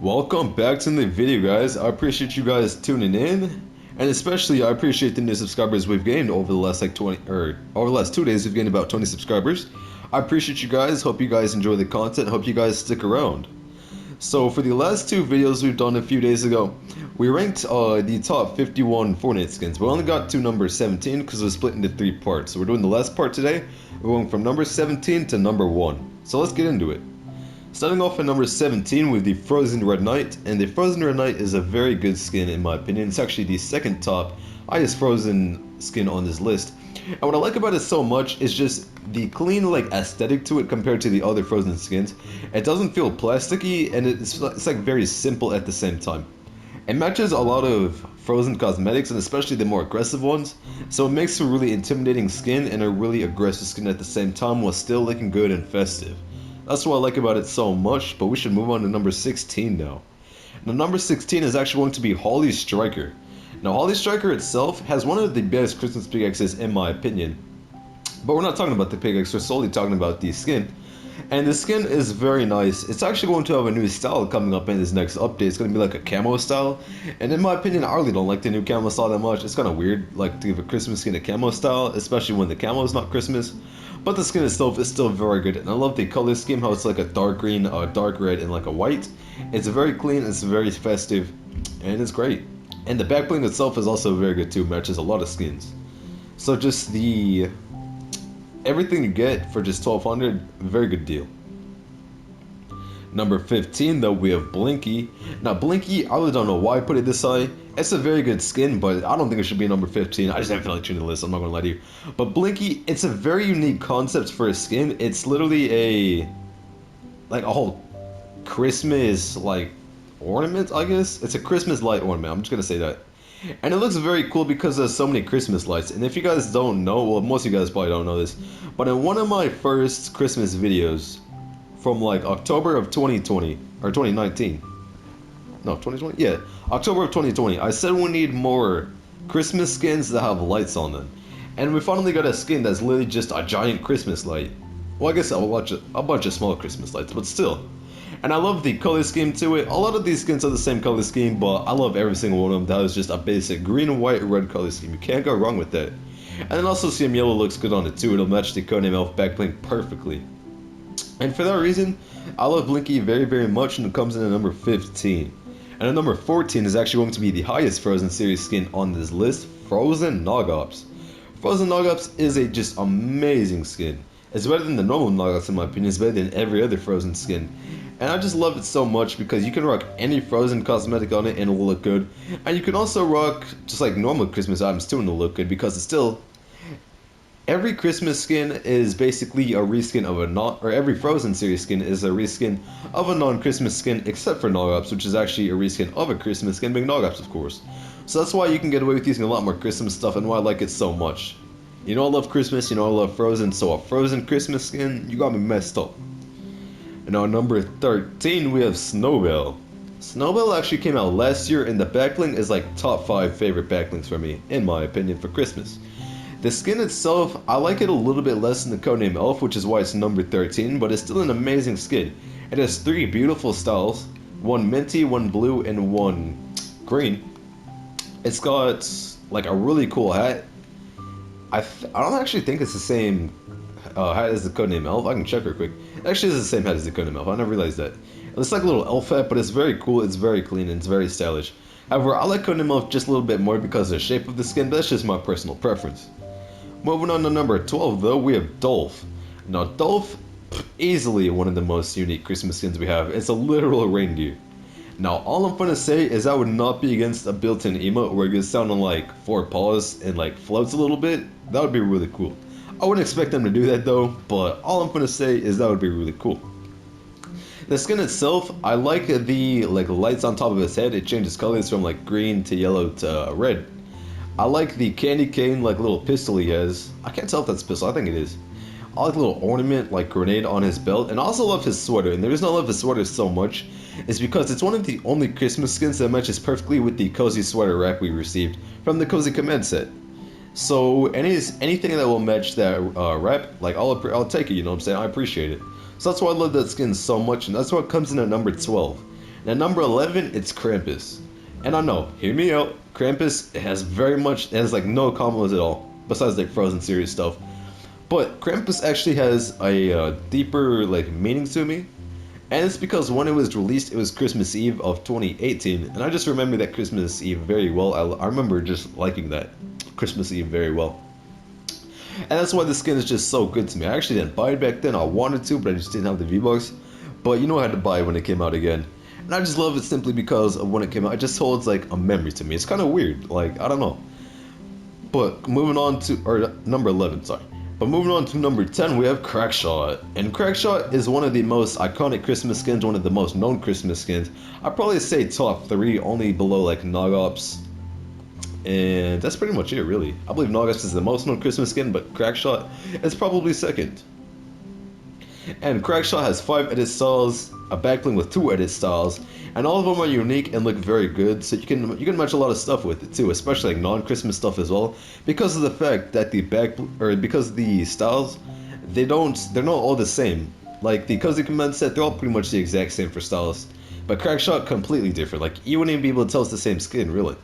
Welcome back to the video, guys. I appreciate you guys tuning in, and especially I appreciate the new subscribers we've gained over the last 2 days. We've gained about 20 subscribers. I appreciate you guys. Hope you guys enjoy the content. Hope you guys stick around. So for the last two videos we've done a few days ago, we ranked the top 51 Fortnite skins. We only got to number 17 because it was split into 3 parts. So we're doing the last part today. We're going from number 17 to number 1. So let's get into it. Starting off at number 17 with the Frozen Red Knight, and the Frozen Red Knight is a very good skin in my opinion. It's actually the second top highest Frozen skin on this list. And what I like about it so much is just the clean aesthetic to it compared to the other Frozen skins. It doesn't feel plasticky, and it's like very simple at the same time. It matches a lot of Frozen cosmetics, and especially the more aggressive ones, so it makes a really intimidating skin and a really aggressive skin at the same time while still looking good and festive. That's what I like about it so much, but we should move on to number 16 now. Now number 16 is actually going to be Holly Striker. Now Holly Striker itself has one of the best Christmas pickaxes in my opinion. But we're not talking about the pickaxe, we're solely talking about the skin. And the skin is very nice. It's actually going to have a new style coming up in this next update. It's going to be like a camo style. And in my opinion, I really don't like the new camo style that much. It's kind of weird like to give a Christmas skin a camo style, especially when the camo is not Christmas. But the skin itself is still very good, and I love the color scheme, how it's like a dark green, a dark red, and like a white. It's very clean, it's very festive, and it's great. And the back bling itself is also very good too, matches a lot of skins. So just everything you get for just 1200, very good deal. Number 15 though, we have Blinky. Now Blinky, I really don't know why I put it this high. It's a very good skin, but I don't think it should be number 15. I just haven't felt like choosing the list, I'm not gonna lie to you. But Blinky, it's a very unique concept for a skin. It's literally a whole Christmas ornament, I guess. It's a Christmas light ornament, I'm just gonna say that. And it looks very cool because there's so many Christmas lights. And if you guys don't know, well, most of you guys probably don't know this, but in one of my first Christmas videos, from October of 2020 or 2019, no, 2020, yeah, October of 2020, I said we need more Christmas skins that have lights on them, and we finally got a skin that's literally just a giant Christmas light. Well, I guess a bunch of small Christmas lights, but still. And I love the color scheme to it. A lot of these skins are the same color scheme, but I love every single one of them. That is just a basic green, white, red color scheme. You can't go wrong with that. And then also CM Yellow looks good on it too. It'll match the Codename Elf back bling perfectly. And for that reason, I love Blinky very, very much, and it comes in at number 15. And at number 14 is actually going to be the highest Frozen series skin on this list, Frozen Nogops. Frozen Nogops is a just amazing skin. It's better than the normal Nogops in my opinion. It's better than every other Frozen skin. And I just love it so much because you can rock any Frozen cosmetic on it and it will look good. And you can also rock just like normal Christmas items too and it'll look good because it's still... Every Christmas skin is basically a reskin of every Frozen series skin is a reskin of a non-Christmas skin except for Nogops, which is actually a reskin of a Christmas skin, being Nogops of course. So that's why you can get away with using a lot more Christmas stuff and why I like it so much. You know I love Christmas, you know I love Frozen, so a Frozen Christmas skin, you got me messed up. And on number 13 we have Snowball. Snowball actually came out last year and the backbling is like top 5 favorite backblings for me, in my opinion, for Christmas. The skin itself, I like it a little bit less than the Codename Elf, which is why it's number 13, but it's still an amazing skin. It has 3 beautiful styles, one minty, one blue, and one green. It's got like a really cool hat. I don't actually think it's the same hat as the Codename Elf. I can check real quick. It actually is the same hat as the Codename Elf, I never realized that. It's like a little elf hat, but it's very cool, it's very clean, and it's very stylish. However, I like Codename Elf just a little bit more because of the shape of the skin, but that's just my personal preference. Moving on to number 12 though, we have Dolph. Now Dolph, easily one of the most unique Christmas skins we have. It's a literal reindeer. Now all I'm gonna say is I would not be against a built-in emote where it gets down on like 4 paws and like floats a little bit. That would be really cool. I wouldn't expect them to do that though, but all I'm gonna say is that would be really cool. The skin itself, I like the lights on top of his head. It changes colors from like green to yellow to red. I like the candy cane little pistol he has. I can't tell if that's a pistol, I think it is. I like the little ornament grenade on his belt, and I also love his sweater. And the reason I love his sweater so much is because it's one of the only Christmas skins that matches perfectly with the cozy sweater wrap we received from the Cozy Command set. So anything that will match that wrap, I'll take it, you know what I'm saying? I appreciate it. So that's why I love that skin so much, and that's why it comes in at number 12. Now number 11, it's Krampus. And I know, hear me out, Krampus has like no combos at all, besides like Frozen series stuff. But Krampus actually has a deeper like meaning to me. And it's because when it was released, it was Christmas Eve of 2018, and I just remember that Christmas Eve very well. I remember just liking that Christmas Eve very well. And that's why the skin is just so good to me. I actually didn't buy it back then. I wanted to, but I just didn't have the V-Bucks. But you know I had to buy it when it came out again. And I just love it simply because of when it came out. It just holds like a memory to me. It's kind of weird. Like, I don't know. But moving on to, or number 11, sorry. But moving on to number 10, we have Crackshot. And Crackshot is one of the most iconic Christmas skins, one of the most known Christmas skins. I'd probably say top 3, only below like Nogops. And that's pretty much it, really. I believe Nogops is the most known Christmas skin, but Crackshot is probably second. And Crackshot has 5 edit styles, a backbling with 2 edit styles, and all of them are unique and look very good. So you can match a lot of stuff with it too, especially like non-Christmas stuff as well, because of the fact that because the styles they're not all the same. Like the Cozy Command set, they're all pretty much the exact same for styles, but Crackshot completely different. Like you wouldn't even be able to tell it's the same skin, really.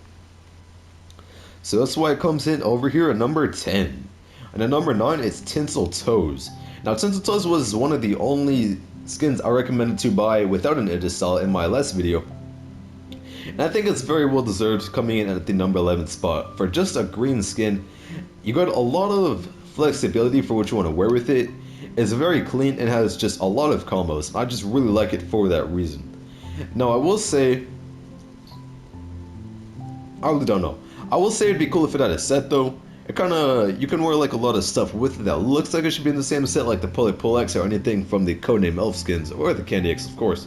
So that's why it comes in over here at number 10. And at number 9, it's Tinsel Toes. Now, Tinsel Toes was one of the only skins I recommended to buy without an edit style in my last video. And I think it's very well deserved, coming in at the number 11 spot. For just a green skin, you got a lot of flexibility for what you want to wear with it. It's very clean and has just a lot of combos. I just really like it for that reason. Now, I will say, I really don't know. I will say it'd be cool if it had a set though. You can wear like a lot of stuff with it that looks like it should be in the same set, like the Pull X or anything from the Codename Elf skins, or the Candy X of course.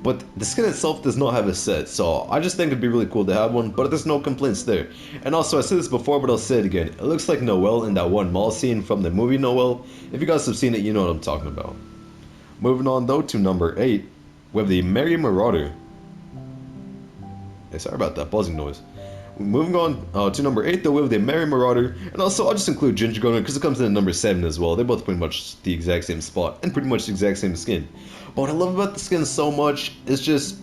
But the skin itself does not have a set, so I just think it'd be really cool to have one, but there's no complaints there. And also, I said this before, but I'll say it again. It looks like Noel in that one mall scene from the movie Noel. If you guys have seen it, you know what I'm talking about. Moving on though to number 8, we have the Merry Marauder. Hey, sorry about that buzzing noise. Moving on to number 8 though, we have the Merry Marauder, and also I'll just include Ginger Gunner because it comes in at number 7 as well. They're both pretty much the exact same spot and pretty much the exact same skin. But what I love about the skin so much is just,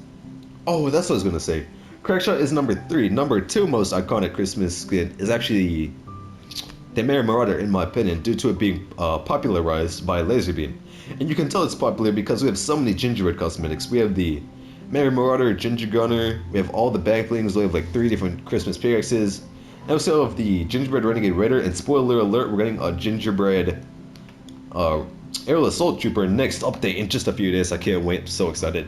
oh, that's what I was gonna say. Crackshot is number 3. Number 2 most iconic Christmas skin is actually the Merry Marauder in my opinion, due to it being popularized by Laserbeam. And you can tell it's popular because we have so many gingerbread cosmetics. We have the Merry Marauder, Ginger Gunner, we have all the backblings, we have like 3 different Christmas pickaxes. And also have the Gingerbread Raider, and spoiler alert, we're getting a Gingerbread Aerial Assault Trooper next update in just a few days. I can't wait, I'm so excited.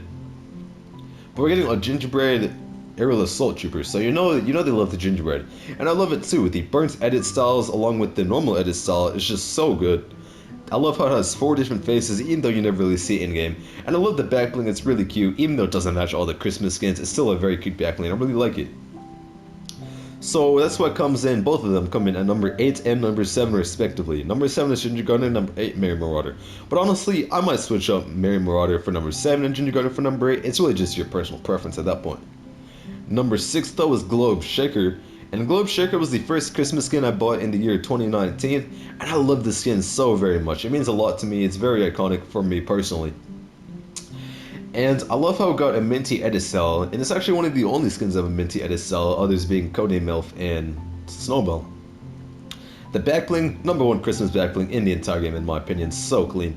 But we're getting a Gingerbread Aerial Assault Trooper, so you know they love the Gingerbread. And I love it too, with the burnt edit styles along with the normal edit style, it's just so good. I love how it has 4 different faces, even though you never really see it in-game. And I love the backbling, it's really cute. Even though it doesn't match all the Christmas skins, it's still a very cute backbling. I really like it. So that's what comes in, both of them come in at number 8 and number 7 respectively. Number 7 is Ginger Gunner, number 8 Merry Marauder. But honestly, I might switch up Merry Marauder for number 7 and Ginger Gunner for number 8. It's really just your personal preference at that point. Number 6 though is Globe Shaker. And Globe Shaker was the first Christmas skin I bought in the year 2019, and I love this skin so very much. It means a lot to me, it's very iconic for me personally. And I love how it got a minty edit style, and it's actually one of the only skins of a minty edit style, others being Codename Elf and Snowball. The backbling, number 1 Christmas backbling in the entire game in my opinion, so clean.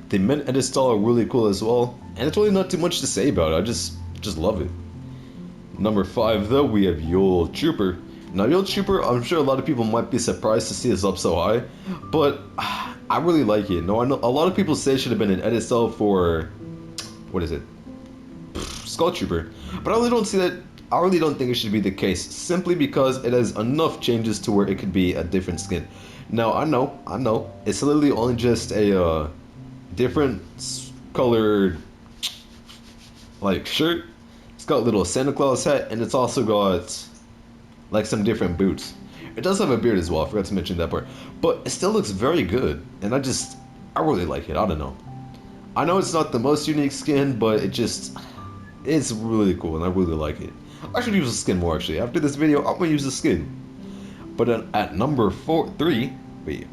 The mint edit style are really cool as well, and it's really not too much to say about it, I just love it. Number 5 though, we have Yule Trooper. Now, Yule Trooper, I'm sure a lot of people might be surprised to see this up so high, but I really like it. No, I know a lot of people say it should have been an edit style for, what is it? Skull Trooper. But I really don't see that. I really don't think it should be the case, simply because it has enough changes to where it could be a different skin. Now, I know, it's literally only just a different colored, like, shirt. It's got a little Santa Claus hat, and it's also got like some different boots. It does have a beard as well, I forgot to mention that part. But it still looks very good, and I really like it, I don't know. I know it's not the most unique skin, but it's really cool, and I really like it. I should use the skin more actually. After this video, I'm gonna use the skin. But at number 4, we have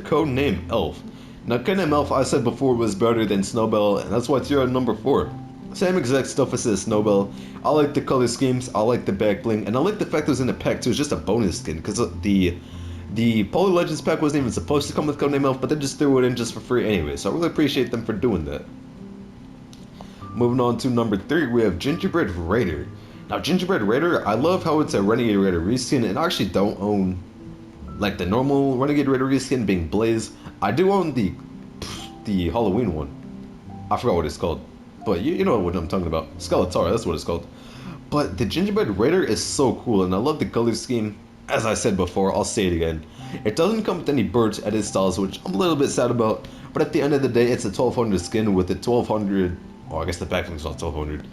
Codename Elf. Now, Codename Elf, I said before, was better than Snowball, and that's why it's here at number 4. Same exact stuff as the Snowball. I like the color schemes, I like the back bling, and I like the fact that it was in the pack too. It's just a bonus skin, because the Polar Legends pack wasn't even supposed to come with Codename Elf, but they just threw it in just for free anyway, so I really appreciate them for doing that. Moving on to number 3, we have Gingerbread Raider. Now, Gingerbread Raider, I love how it's a Renegade Raider reskin, and I actually don't own, like, the normal Renegade Raider reskin being Blaze. I do own the Halloween one. I forgot what it's called. But you know what I'm talking about. Skeletor, that's what it's called. But the Gingerbread Raider is so cool, and I love the color scheme. As I said before, I'll say it again. It doesn't come with any birch edit styles, which I'm a little bit sad about. But at the end of the day, it's a 1200 skin with a 1200... Oh, I guess the backbling's not 1200.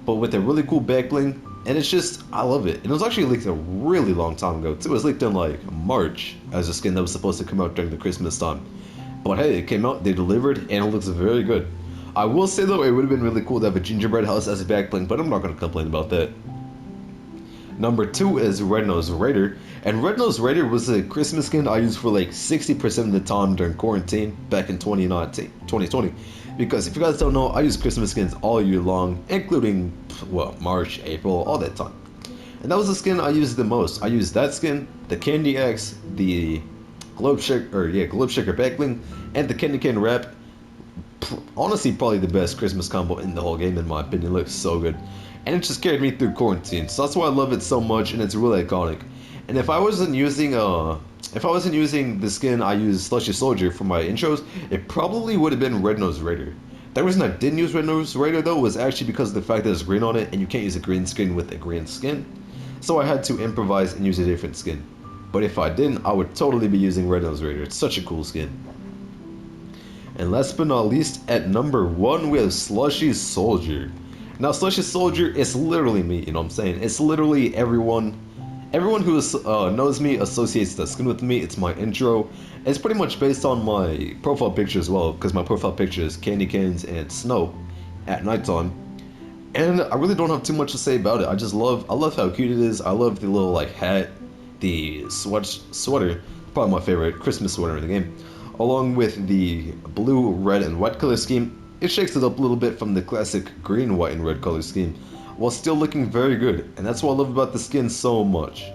But with a really cool backbling, and it's just... I love it. And it was actually leaked a really long time ago, too. It was leaked in, like, March as a skin that was supposed to come out during the Christmas time. But hey, it came out, they delivered, and it looks very good. I will say though, it would have been really cool to have a gingerbread house as a backbling, but I'm not going to complain about that. Number 2 is Red Nose Raider, and Red Nose Raider was a Christmas skin I used for like 60% of the time during quarantine back in 2020. Because if you guys don't know, I use Christmas skins all year long, including, well, March, April, all that time. And that was the skin I used the most. I used that skin, the Candy Axe, the Globe Shaker backbling, and the Candy Cane wrap. Honestly, probably the best Christmas combo in the whole game, in my opinion. It looks so good, and it just carried me through quarantine. So that's why I love it so much, and it's really iconic. And if I wasn't using the skin I used Slushy Soldier for my intros, it probably would have been Red Nose Raider. The reason I didn't use Red Nose Raider though was actually because of the fact that there's green on it, and you can't use a green skin with a green skin. So I had to improvise and use a different skin. But if I didn't, I would totally be using Red Nose Raider. It's such a cool skin. And last but not least, at number 1, we have Slushy Soldier. Now, Slushy Soldier is literally me, you know what I'm saying? It's literally everyone who knows me associates the skin with me. It's my intro. It's pretty much based on my profile picture as well, because my profile picture is candy canes and snow at nighttime. And I really don't have too much to say about it. I love how cute it is. I love the little like hat, the sweater, probably my favorite Christmas sweater in the game. Along with the blue, red, and white color scheme, it shakes it up a little bit from the classic green, white, and red color scheme, while still looking very good, and that's what I love about the skin so much.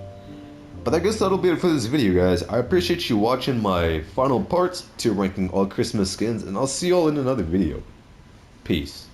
But I guess that'll be it for this video, guys. I appreciate you watching my final part to ranking all Christmas skins, and I'll see y'all in another video. Peace.